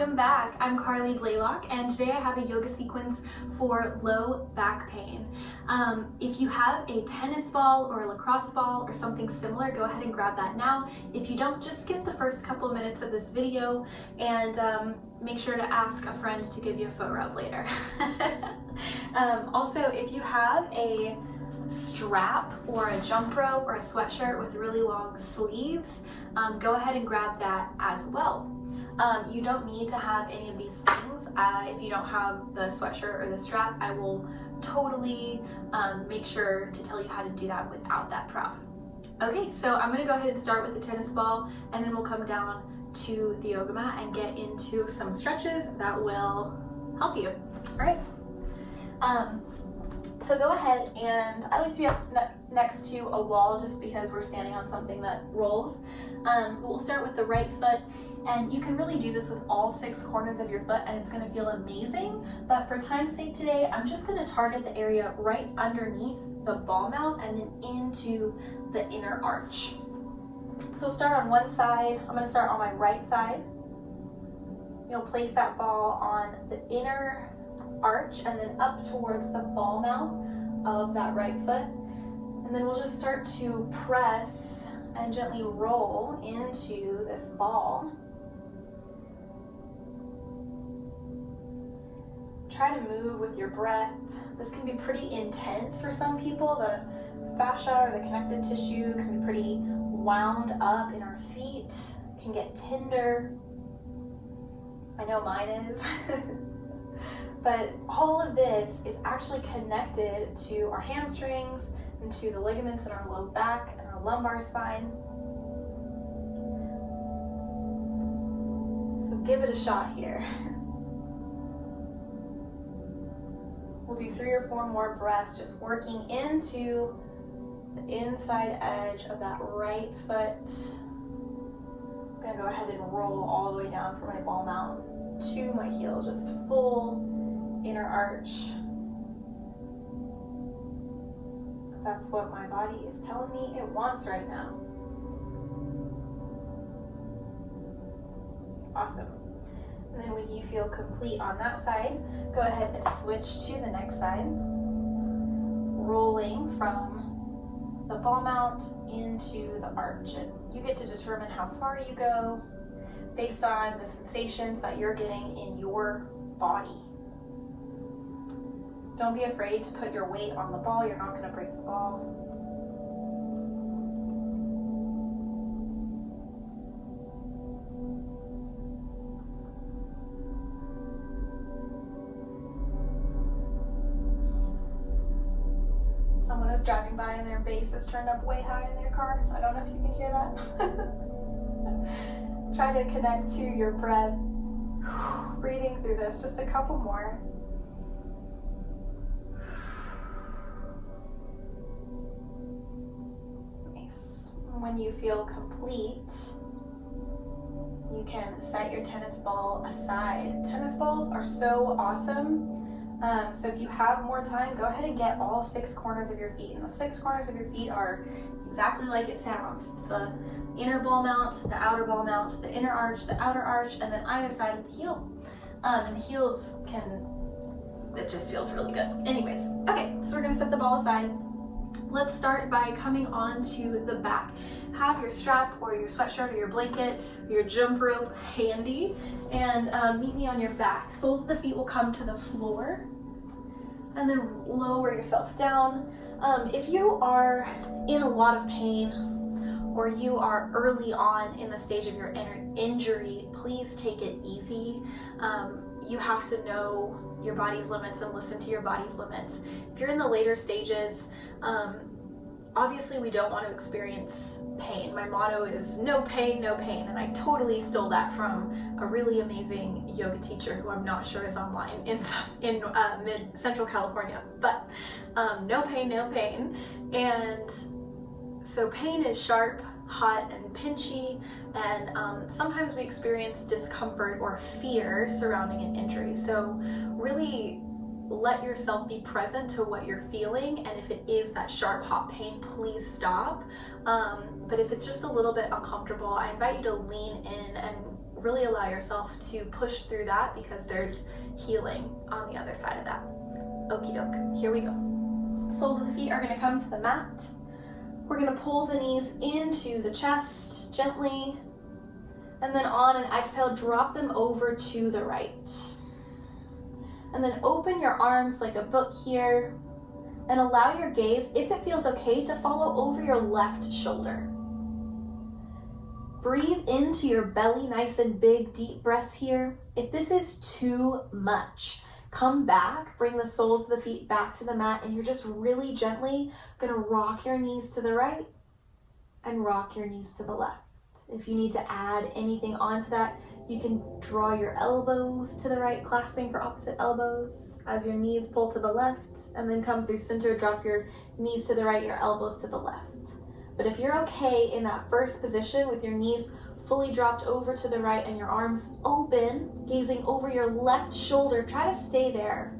Welcome back. I'm Karli and today I have a yoga sequence for low back pain. If you have a tennis ball or a lacrosse ball or something similar, go ahead and grab that now. If you don't, just skip the first couple minutes of this video and make sure to ask a friend to give you a foot rub later. Also, if you have a strap or a jump rope or a sweatshirt with really long sleeves, go ahead and grab that as well. You don't need to have any of these things. If you don't have the sweatshirt or the strap, I will totally make sure to tell you how to do that without that prop. Okay, so I'm gonna go ahead and start with the tennis ball, and then we'll come down to the yoga mat and get into some stretches that will help you. All right. So go ahead, and I like to be up next to a wall just because we're standing on something that rolls. But we'll start with the right foot, and you can really do this with all 6 corners of your foot and it's gonna feel amazing. But for time's sake today, I'm just gonna target the area right underneath the ball mount and then into the inner arch. So start on one side. I'm gonna start on my right side. You'll place that ball on the inner arch and then up towards the ball mount of that right foot. And then we'll just start to press and gently roll into this ball. Try to move with your breath. This can be pretty intense for some people. The fascia or the connective tissue can be pretty wound up in our feet, can get tender. I know mine is. But all of this is actually connected to our hamstrings and to the ligaments in our low back and our lumbar spine. So give it a shot here. We'll do 3 or 4 more breaths, just working into the inside edge of that right foot. I'm gonna go ahead and roll all the way down from my ball mount to my heel, just full inner arch. That's what my body is telling me it wants right now. Awesome. And then when you feel complete on that side, go ahead and switch to the next side, rolling from the ball mount into the arch. And you get to determine how far you go based on the sensations that you're getting in your body. Don't be afraid to put your weight on the ball. You're not going to break the ball. Someone is driving by and their bass is turned up way high in their car. I don't know if you can hear that. Try to connect to your breath. Breathing through this, just a couple more. When you feel complete, you can set your tennis ball aside. Tennis balls are so awesome. So if you have more time, go ahead and get all 6 corners of your feet. And the 6 corners of your feet are exactly like it sounds. It's the inner ball mount, the outer ball mount, the inner arch, the outer arch, and then either side of the heel. And the heels it just feels really good. Anyways, okay, so we're gonna set the ball aside. Let's start by coming onto the back. Have your strap or your sweatshirt or your blanket or your jump rope handy, and meet me on your back. Soles of the feet will come to the floor, and then lower yourself down. If you are in a lot of pain or you are early on in the stage of your injury, please take it easy. You have to know your body's limits and listen to your body's limits. If you're in the later stages, obviously we don't want to experience pain. My motto is no pain, no pain, and I totally stole that from a really amazing yoga teacher who I'm not sure is online in mid-central California, but no pain, no pain. And so pain is sharp, hot, and pinchy, and sometimes we experience discomfort or fear surrounding an injury. So really let yourself be present to what you're feeling, and if it is that sharp hot pain, please stop. But if it's just a little bit uncomfortable, I invite you to lean in and really allow yourself to push through that, because there's healing on the other side of that. Okie doke, here we go. Soles of the feet are going to come to the mat. We're going to pull the knees into the chest gently, and then on an exhale, drop them over to the right. And then open your arms like a book here, and allow your gaze, if it feels okay, to follow over your left shoulder. Breathe into your belly, nice and big, deep breaths here. If this is too much, come back, bring the soles of the feet back to the mat, and you're just really gently gonna rock your knees to the right and rock your knees to the left. If you need to add anything onto that, you can draw your elbows to the right, clasping for opposite elbows as your knees pull to the left, and then come through center, drop your knees to the right, your elbows to the left. But if you're okay in that first position with your knees fully dropped over to the right and your arms open, gazing over your left shoulder, try to stay there.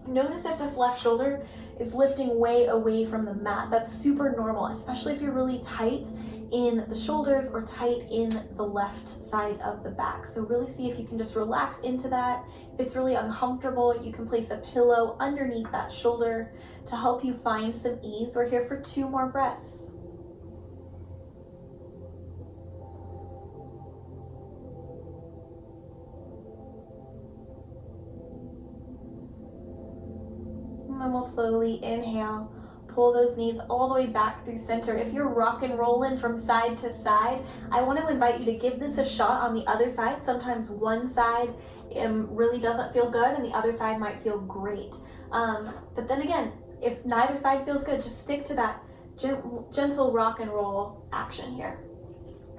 Notice if this left shoulder is lifting way away from the mat. That's super normal, especially if you're really tight in the shoulders or tight in the left side of the back. So really see if you can just relax into that. If it's really uncomfortable, you can place a pillow underneath that shoulder to help you find some ease. We're here for 2 more breaths. And then we'll slowly inhale. Pull those knees all the way back through center. If you're rock and rolling from side to side, I want to invite you to give this a shot on the other side. Sometimes one side really doesn't feel good and the other side might feel great. But then again, if neither side feels good, just stick to that gentle rock and roll action here.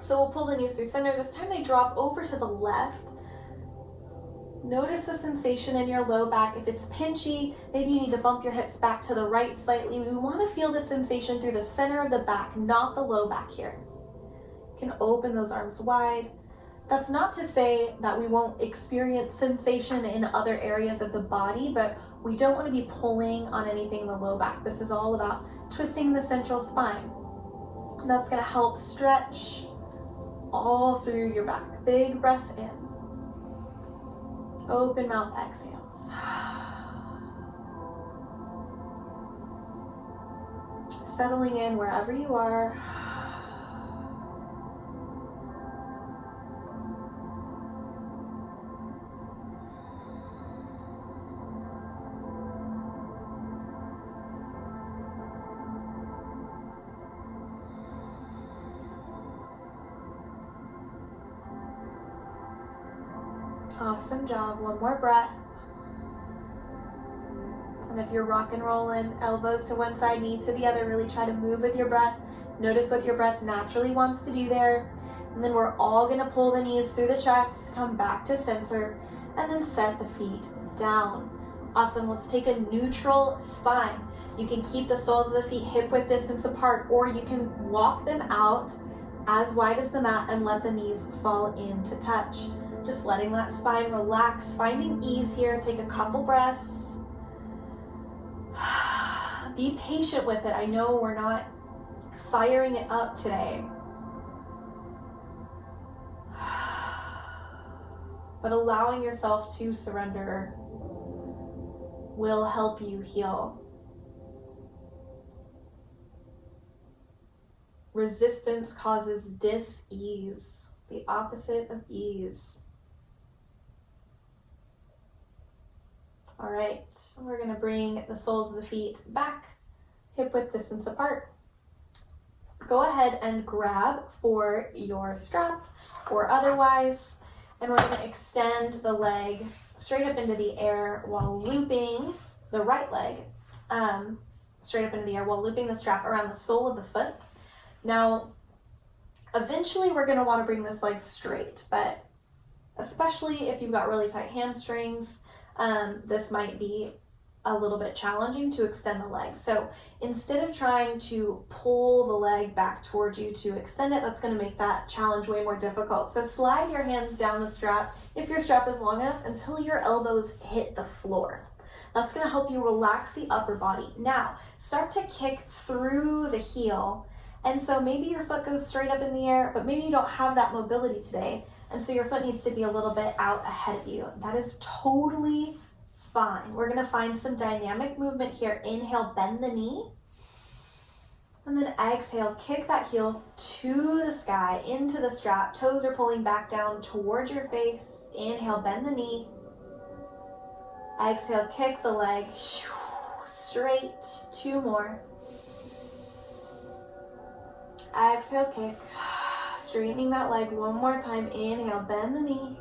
So we'll pull the knees through center. This time they drop over to the left. Notice the sensation in your low back. If it's pinchy, maybe you need to bump your hips back to the right slightly. We want to feel the sensation through the center of the back, not the low back here. You can open those arms wide. That's not to say that we won't experience sensation in other areas of the body, but we don't want to be pulling on anything in the low back. This is all about twisting the central spine. That's going to help stretch all through your back. Big breaths in. Open mouth exhales. Settling in wherever you are. Awesome job. One more breath. And if you're rock and rolling, elbows to one side, knees to the other, really try to move with your breath. Notice what your breath naturally wants to do there. And then we're all going to pull the knees through the chest, come back to center, and then set the feet down. Awesome. Let's take a neutral spine. You can keep the soles of the feet hip width distance apart, or you can walk them out as wide as the mat and let the knees fall in to touch. Just letting that spine relax, finding ease here. Take a couple breaths. Be patient with it. I know we're not firing it up today. But allowing yourself to surrender will help you heal. Resistance causes dis-ease, the opposite of ease. All right, we're gonna bring the soles of the feet back, hip width distance apart. Go ahead and grab for your strap or otherwise, and we're gonna extend the leg straight up into the air while looping the right leg straight up into the air while looping the strap around the sole of the foot. Now, eventually we're gonna wanna bring this leg straight, but especially if you've got really tight hamstrings, this might be a little bit challenging to extend the leg. So instead of trying to pull the leg back towards you to extend it, that's going to make that challenge way more difficult. So slide your hands down the strap, if your strap is long enough, until your elbows hit the floor. That's gonna help you relax the upper body. Now, start to kick through the heel. And so maybe your foot goes straight up in the air, but maybe you don't have that mobility today. And so your foot needs to be a little bit out ahead of you. That is totally fine. We're gonna find some dynamic movement here. Inhale, bend the knee. And then exhale, kick that heel to the sky, into the strap. Toes are pulling back down towards your face. Inhale, bend the knee. Exhale, kick the leg straight. 2 more. Exhale, kick. Straightening that leg 1 more time. Inhale, bend the knee.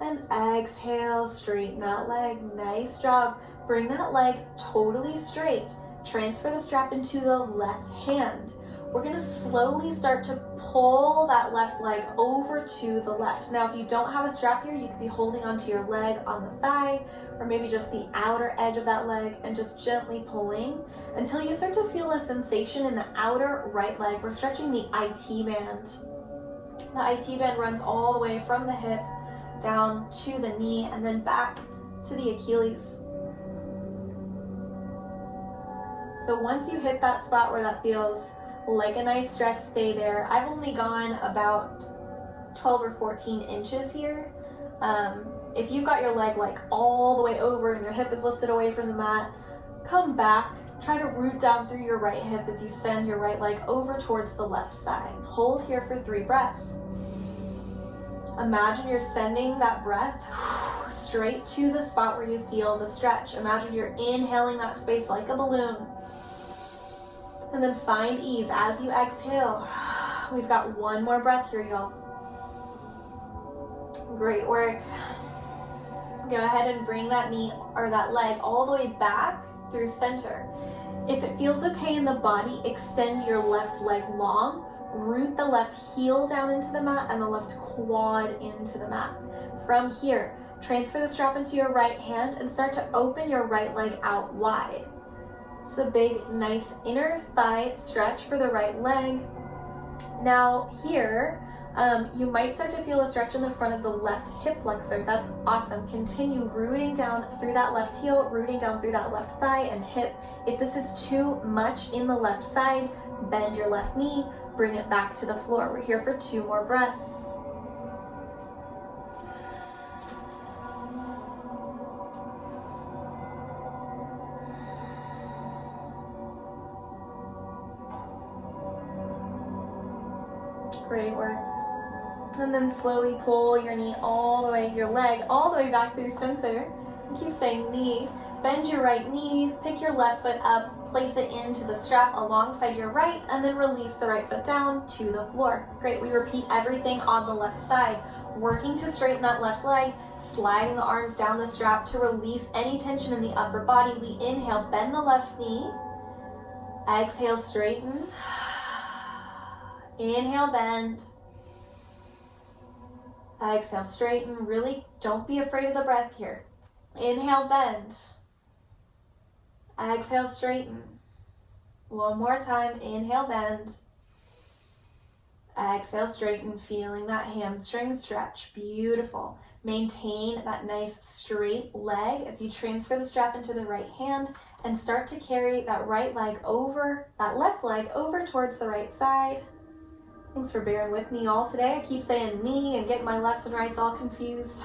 And exhale, straighten that leg. Nice job. Bring that leg totally straight. Transfer the strap into the left hand. We're gonna slowly start to pull that left leg over to the left. Now, if you don't have a strap here, you could be holding onto your leg on the thigh, or maybe just the outer edge of that leg, and just gently pulling until you start to feel a sensation in the outer right leg. We're stretching the IT band. The IT band runs all the way from the hip down to the knee and then back to the Achilles. So once you hit that spot where that feels like a nice stretch, stay there. I've only gone about 12 or 14 inches here. If you've got your leg like all the way over and your hip is lifted away from the mat, come back. Try to root down through your right hip as you send your right leg over towards the left side. Hold here for 3 breaths. Imagine you're sending that breath straight to the spot where you feel the stretch. Imagine you're inhaling that space like a balloon. And then find ease as you exhale. We've got 1 more breath here, y'all. Great work. Go ahead and bring that knee or that leg all the way back through center. If it feels okay in the body, extend your left leg long. Root the left heel down into the mat and the left quad into the mat. From here, transfer the strap into your right hand and start to open your right leg out wide. It's a big, nice inner thigh stretch for the right leg. Now here, you might start to feel a stretch in the front of the left hip flexor. That's awesome. Continue rooting down through that left heel, rooting down through that left thigh and hip. If this is too much in the left side, bend your left knee, bring it back to the floor. We're here for 2 more breaths. Great work. And then slowly pull your knee all the way, your leg all the way back through center. And keep saying knee. Bend your right knee, pick your left foot up, place it into the strap alongside your right, and then release the right foot down to the floor. Great, we repeat everything on the left side. Working to straighten that left leg, sliding the arms down the strap to release any tension in the upper body. We inhale, bend the left knee. Exhale, straighten. Inhale, bend. Exhale, straighten. Really, don't be afraid of the breath here. Inhale, bend. Exhale, straighten. 1 more time. Inhale, bend. Exhale, straighten. Feeling that hamstring stretch. Beautiful. Maintain that nice straight leg as you transfer the strap into the right hand and start to carry that right leg over, that left leg over towards the right side. Thanks for bearing with me all today. I keep saying knee and getting my lefts and rights all confused.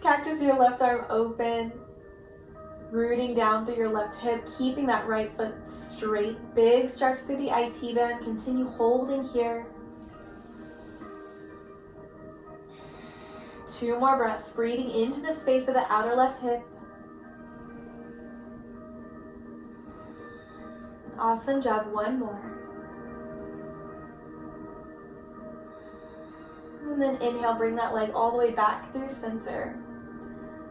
Cactus your left arm open. Rooting down through your left hip, keeping that right foot straight. Big stretch through the IT band. Continue holding here. 2 more breaths. Breathing into the space of the outer left hip. Awesome job. 1 more. And then inhale, bring that leg all the way back through center.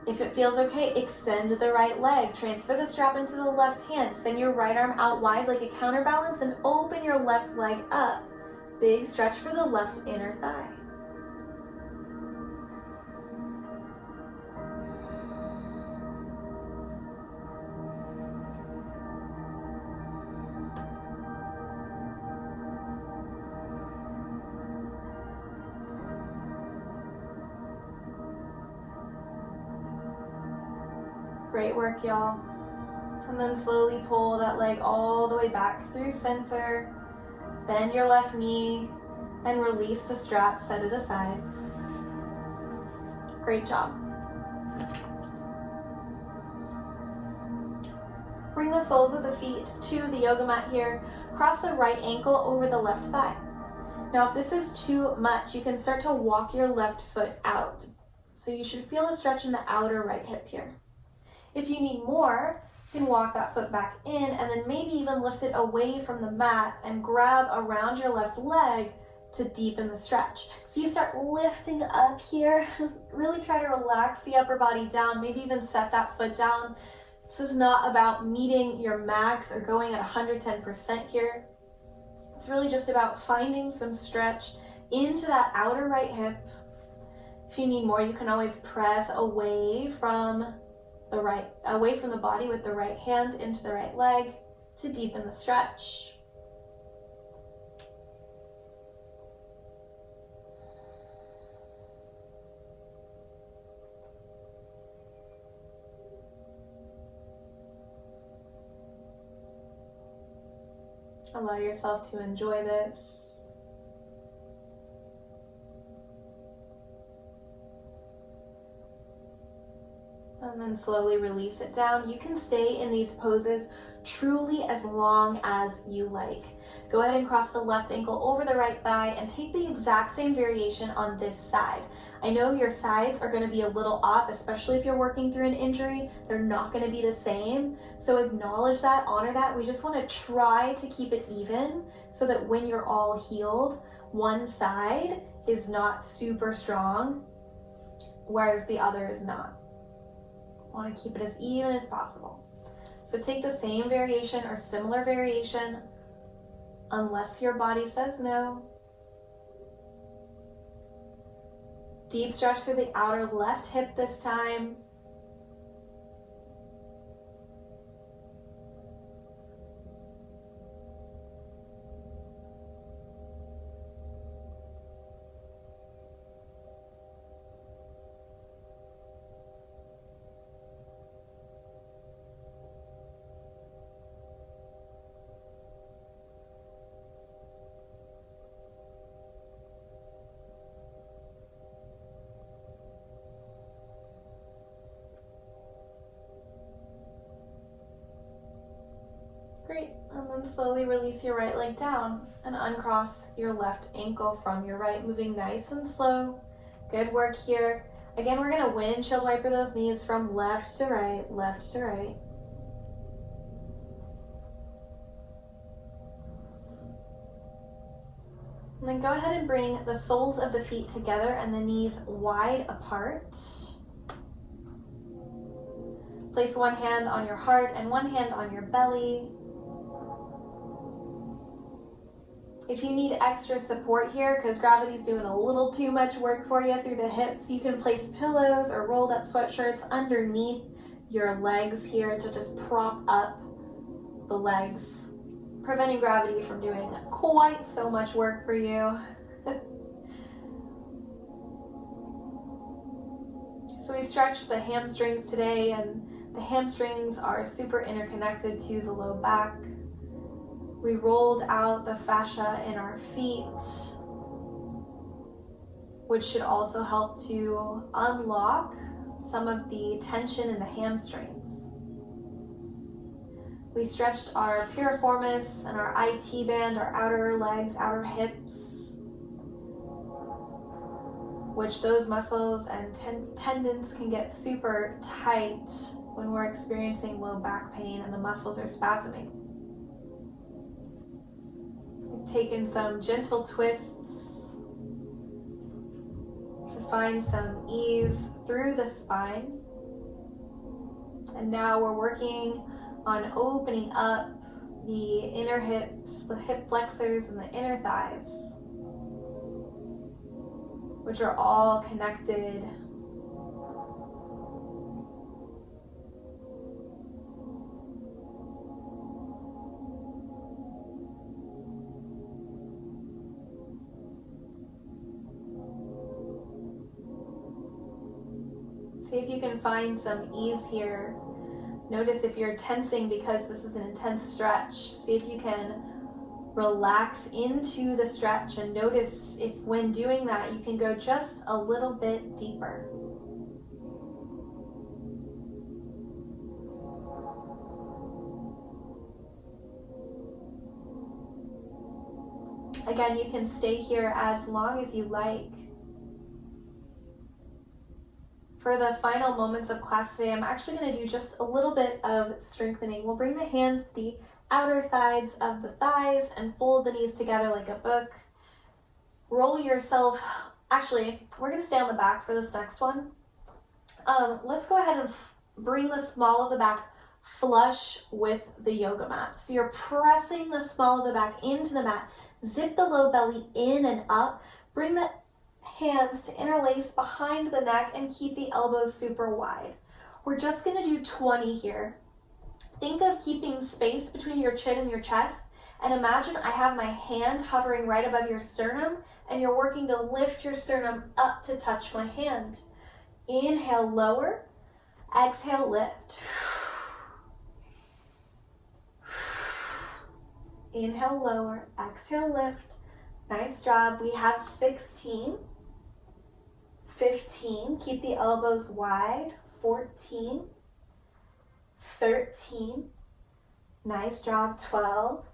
If it feels okay, extend the right leg. Transfer the strap into the left hand. Send your right arm out wide like a counterbalance and open your left leg up. Big stretch for the left inner thigh. Great work, y'all. And then slowly pull that leg all the way back through center. Bend your left knee and release the strap, set it aside. Great job. Bring the soles of the feet to the yoga mat here. Cross the right ankle over the left thigh. Now, if this is too much, you can start to walk your left foot out. So you should feel a stretch in the outer right hip here. If you need more, you can walk that foot back in and then maybe even lift it away from the mat and grab around your left leg to deepen the stretch. If you start lifting up here, really try to relax the upper body down, maybe even set that foot down. This is not about meeting your max or going at 110% here. It's really just about finding some stretch into that outer right hip. If you need more, you can always press away from the body with the right hand into the right leg to deepen the stretch. Allow yourself to enjoy this. And then slowly release it down. You can stay in these poses truly as long as you like. Go ahead and cross the left ankle over the right thigh and take the exact same variation on this side. I know your sides are going to be a little off, especially if you're working through an injury. They're not going to be the same. So acknowledge that, honor that. We just want to try to keep it even so that when you're all healed, one side is not super strong, whereas the other is not. Want to keep it as even as possible. So take the same variation or similar variation unless your body says no. Deep stretch through the outer left hip this time. Great, and then slowly release your right leg down and uncross your left ankle from your right, moving nice and slow. Good work here. Again, we're gonna windshield wiper those knees from left to right, left to right. And then go ahead and bring the soles of the feet together and the knees wide apart. Place one hand on your heart and one hand on your belly. If you need extra support here, because gravity's doing a little too much work for you through the hips, you can place pillows or rolled up sweatshirts underneath your legs here to just prop up the legs, preventing gravity from doing quite so much work for you. So we've stretched the hamstrings today, and the hamstrings are super interconnected to the low back. We rolled out the fascia in our feet, which should also help to unlock some of the tension in the hamstrings. We stretched our piriformis and our IT band, our outer legs, outer hips, which those muscles and tendons can get super tight when we're experiencing low back pain and the muscles are spasming. We've taken some gentle twists to find some ease through the spine. And now we're working on opening up the inner hips, the hip flexors, and the inner thighs, which are all connected. See if you can find some ease here Notice if you're tensing because this is an intense stretch. See if you can relax into the stretch, and notice if when doing that you can go just a little bit deeper. Again, you can stay here as long as you like. For the final moments of class today, I'm actually going to do just a little bit of strengthening. We'll bring the hands to the outer sides of the thighs and fold the knees together like a book. Roll yourself. Actually, we're going to stay on the back for this next one. Let's go ahead and bring the small of the back flush with the yoga mat. So you're pressing the small of the back into the mat. Zip the low belly in and up. Bring the hands to interlace behind the neck and keep the elbows super wide. We're just going to do 20 here. Think of keeping space between your chin and your chest, and imagine I have my hand hovering right above your sternum and you're working to lift your sternum up to touch my hand. Inhale, lower. Exhale, lift. Inhale, lower. Exhale, lift. Nice job. We have 16. 15. Keep the elbows wide. 14. 13. Nice job. 12.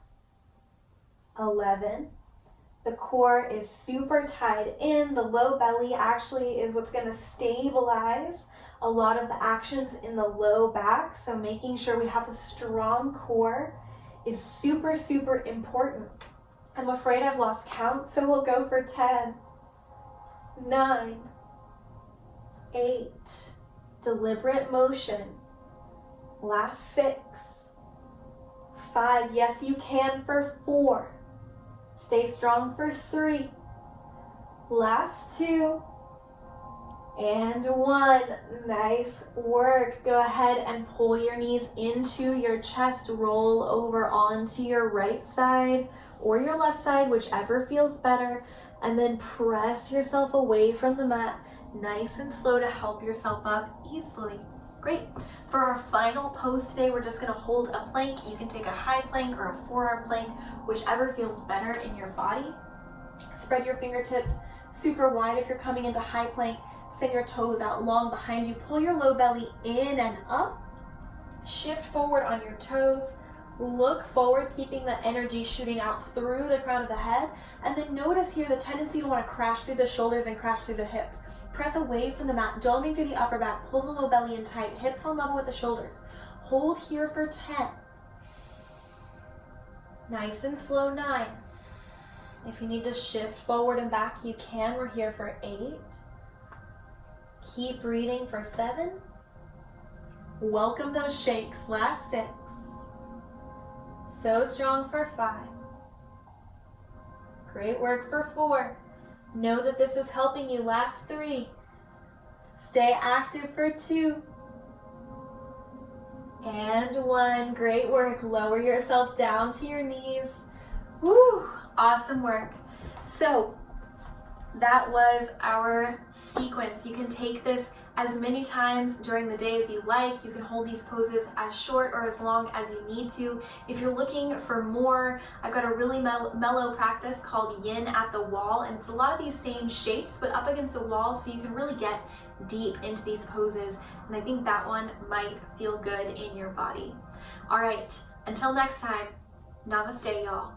11. The core is super tied in. The low belly actually is what's going to stabilize a lot of the actions in the low back. So making sure we have a strong core is super, super important. I'm afraid I've lost count, so we'll go for 10, 9, 8, deliberate motion. Last 6, 5, yes you can for 4, stay strong for 3, last 2, and 1. Nice work. Go ahead and pull your knees into your chest, roll over onto your right side or your left side, whichever feels better, and then press yourself away from the mat, nice and slow, to help yourself up easily. Great. For our final pose today, we're just going to hold a plank. You can take a high plank or a forearm plank, whichever feels better in your body. Spread your fingertips super wide if you're coming into high plank. Send your toes out long behind you. Pull your low belly in and up. Shift forward on your toes. Look forward, keeping the energy shooting out through the crown of the head. And then notice here the tendency to want to crash through the shoulders and crash through the hips. Press away from the mat, doming through the upper back. Pull the low belly in tight, hips on level with the shoulders. Hold here for 10. Nice and slow, 9. If you need to shift forward and back, you can. We're here for 8. Keep breathing for 7. Welcome those shakes. Last 6. So strong for 5. Great work for 4. Know that this is helping you. Last 3. Stay active for 2. And 1. Great work. Lower yourself down to your knees. Woo! Awesome work. So that was our sequence. You can take this as many times during the day as you like. You can hold these poses as short or as long as you need to. If you're looking for more, I've got a really mellow practice called Yin at the Wall, and it's a lot of these same shapes but up against a wall, so you can really get deep into these poses, and I think that one might feel good in your body. All right, until next time, namaste, y'all.